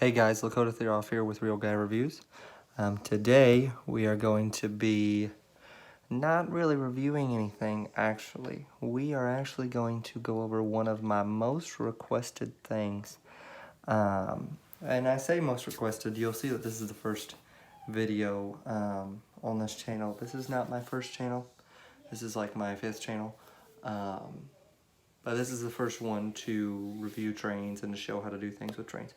Hey guys, Lakota Theodoff here with Real Guy Reviews. Today we are going to be not really reviewing anything actually. We are actually going to go over one of my most requested things. And I say most requested, you'll see that this is the first video on this channel. This is not my first channel. This is like my 5th channel. But this is the first one to review trains and to show how to do things with trains.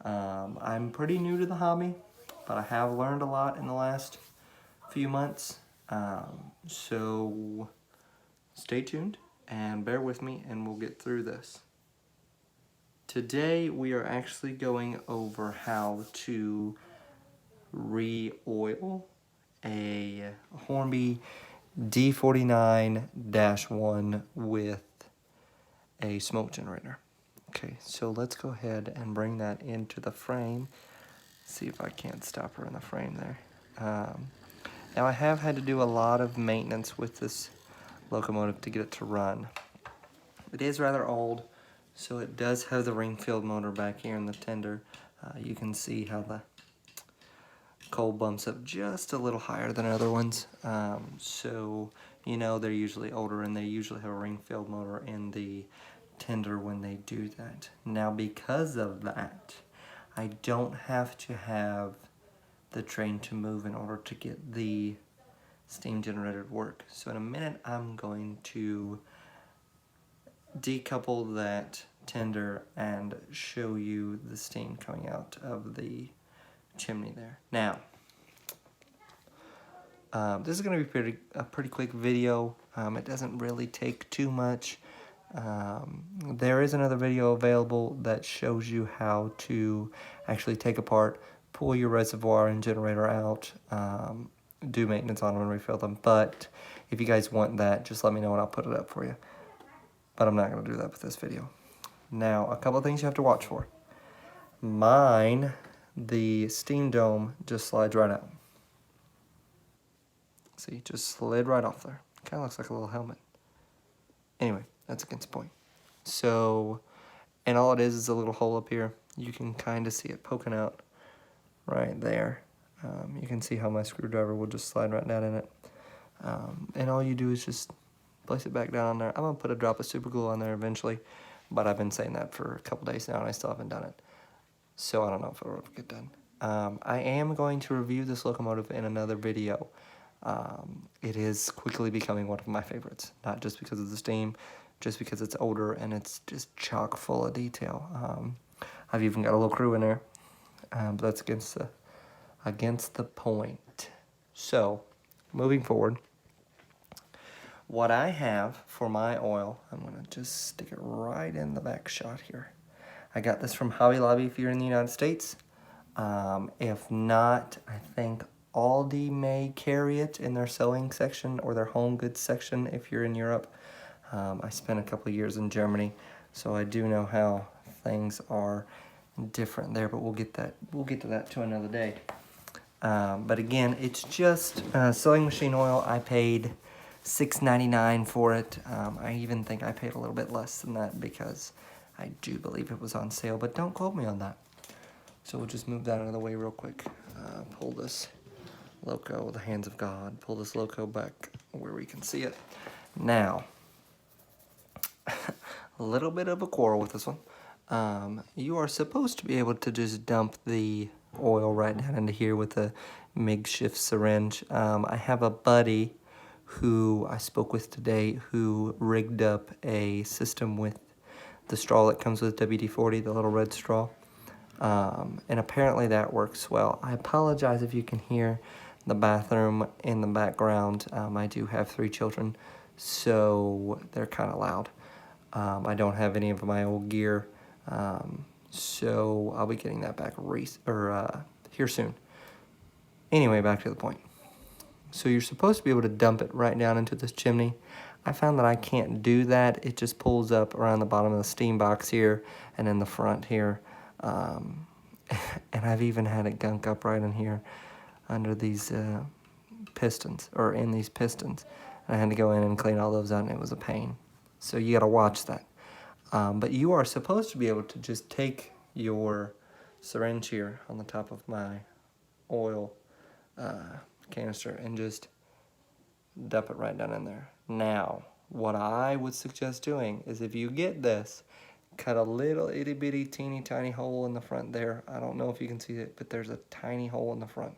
I'm pretty new to the hobby, but I have learned a lot in the last few months. So stay tuned and bear with me and we'll get through this. Today we are actually going over how to re-oil a Hornby D49-1 with a smoke generator. Okay, so let's go ahead and bring that into the frame. See if I can't stop her in the frame there. Now I have had to do a lot of maintenance with this locomotive to get it to run. It is rather old, so it does have the ring-filled motor back here in the tender. You can see how the coal bumps up just a little higher than other ones. So you know they're usually older and they usually have a ring-filled motor in the tender when they do that. Now because of that, I don't have to have the train to move in order to get the steam generator to work. So in a minute I'm going to decouple that tender and show you the steam coming out of the chimney there. Now this is going to be a pretty quick video. It doesn't really take too much. There is another video available that shows you how to actually take apart, pull your reservoir and generator out, do maintenance on them and refill them. But if you guys want that, just let me know and I'll put it up for you. But I'm not going to do that with this video. Now, a couple of things you have to watch for. Mine, the steam dome just slides right out. See, just slid right off there. Kind of looks like a little helmet. Anyway, that's against the point. So, and all it is a little hole up here. You can kind of see it poking out right there. You can see how my screwdriver will just slide right down in it. And all you do is just place it back down on there. I'm going to put a drop of super glue on there eventually, but I've been saying that for a couple days now and I still haven't done it. So I don't know if it'll ever get done. I am going to review this locomotive in another video. It is quickly becoming one of my favorites, not just because of the steam, just because it's older and it's just chock full of detail. I've even got a little crew in there, but that's against the point. So, moving forward, what I have for my oil, I'm going to just stick it right in the back shot here. I got this from Hobby Lobby if you're in the United States. If not, I think Aldi may carry it in their sewing section or their home goods section if you're in Europe. I spent a couple of years in Germany, so I do know how things are different there, but we'll get to that another day. But again, it's just sewing machine oil. I paid $6.99 for it. I even think I paid a little bit less than that because I do believe it was on sale, but don't quote me on that. So we'll just move that out of the way real quick. Pull this loco, the hands of God, pull this loco back where we can see it. Now, a little bit of a quarrel with this one. You are supposed to be able to just dump the oil right down into here with a makeshift syringe. I have a buddy who I spoke with today who rigged up a system with the straw that comes with WD-40, the little red straw. And apparently that works well. I apologize if you can hear the bathroom in the background. I do have 3 children, so they're kind of loud. I don't have any of my old gear, so I'll be getting that back here soon. Anyway, back to the point. So you're supposed to be able to dump it right down into this chimney. I found that I can't do that. It just pulls up around the bottom of the steam box here and in the front here. And I've even had it gunk up right in here under these pistons, or in these pistons. And I had to go in and clean all those out, and it was a pain. So you got to watch that. But you are supposed to be able to just take your syringe here on the top of my oil canister and just dump it right down in there. Now, what I would suggest doing is, if you get this, cut a little itty bitty teeny tiny hole in the front there. I don't know if you can see it, but there's a tiny hole in the front.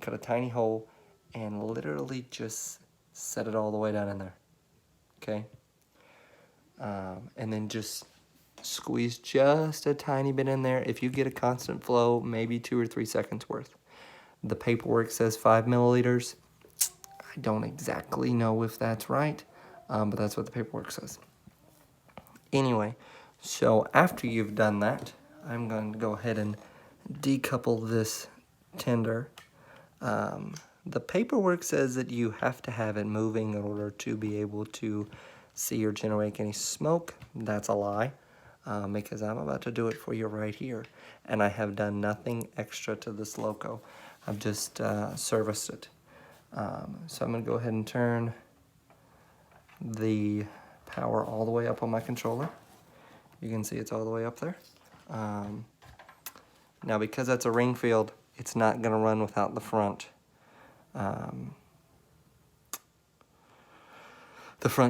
Cut a tiny hole and literally just set it all the way down in there. Okay? And then just squeeze just a tiny bit in there. If you get a constant flow, maybe 2 or 3 seconds worth. The paperwork says 5 milliliters. I don't exactly know if that's right, but that's what the paperwork says. Anyway, so after you've done that, I'm going to go ahead and decouple this tender. The paperwork says that you have to have it moving in order to be able to see or generate any smoke. That's a lie, because I'm about to do it for you right here, and I have done nothing extra to this loco. I've just serviced it. So I'm going to go ahead and turn the power all the way up on my controller. You can see it's all the way up there. Now, because that's a ring field, it's not going to run without the front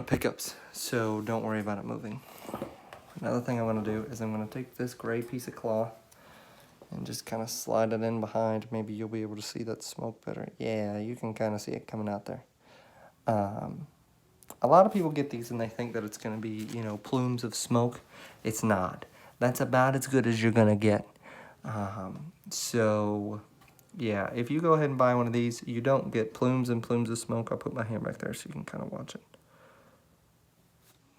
pickups, so don't worry about it moving. Another thing I'm going to do is I'm going to take this gray piece of cloth and just kind of slide it in behind. Maybe you'll be able to see that smoke better. Yeah, you can kind of see it coming out there. A lot of people get these and they think that it's going to be, you know, plumes of smoke. It's not. That's about as good as you're going to get. So, yeah, if you go ahead and buy one of these, you don't get plumes and plumes of smoke. I'll put my hand back there so you can kind of watch it.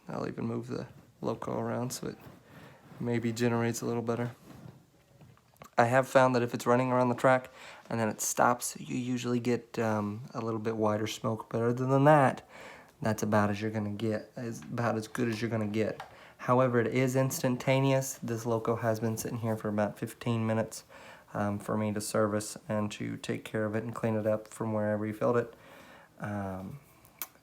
I'll even move the loco around so it maybe generates a little better. I have found that if it's running around the track and then it stops, you usually get a little bit wider smoke. But other than that, that's about as you're gonna get. It's about as good as you're gonna get. However, it is instantaneous. This loco has been sitting here for about 15 minutes for me to service and to take care of it and clean it up from where I refilled it.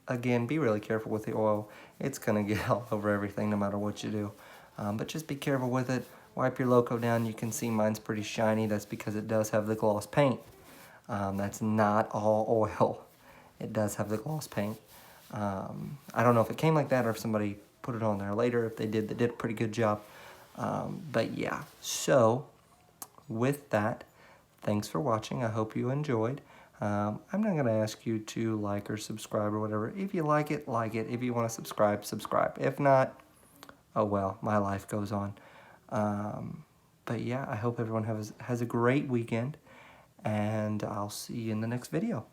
Again, be really careful with the oil. It's gonna get all over everything no matter what you do. But just be careful with it. Wipe your loco down. You can see mine's pretty shiny. That's because it does have the gloss paint. That's not all oil. It does have the gloss paint. I don't know if it came like that or if somebody put it on there later. If they did a pretty good job. But yeah, so with that, thanks for watching. I hope you enjoyed. I'm not going to ask you to like or subscribe or whatever. If you like it, like it. If you want to subscribe, subscribe. If not, oh well, my life goes on. But yeah, I hope everyone has a great weekend, and I'll see you in the next video.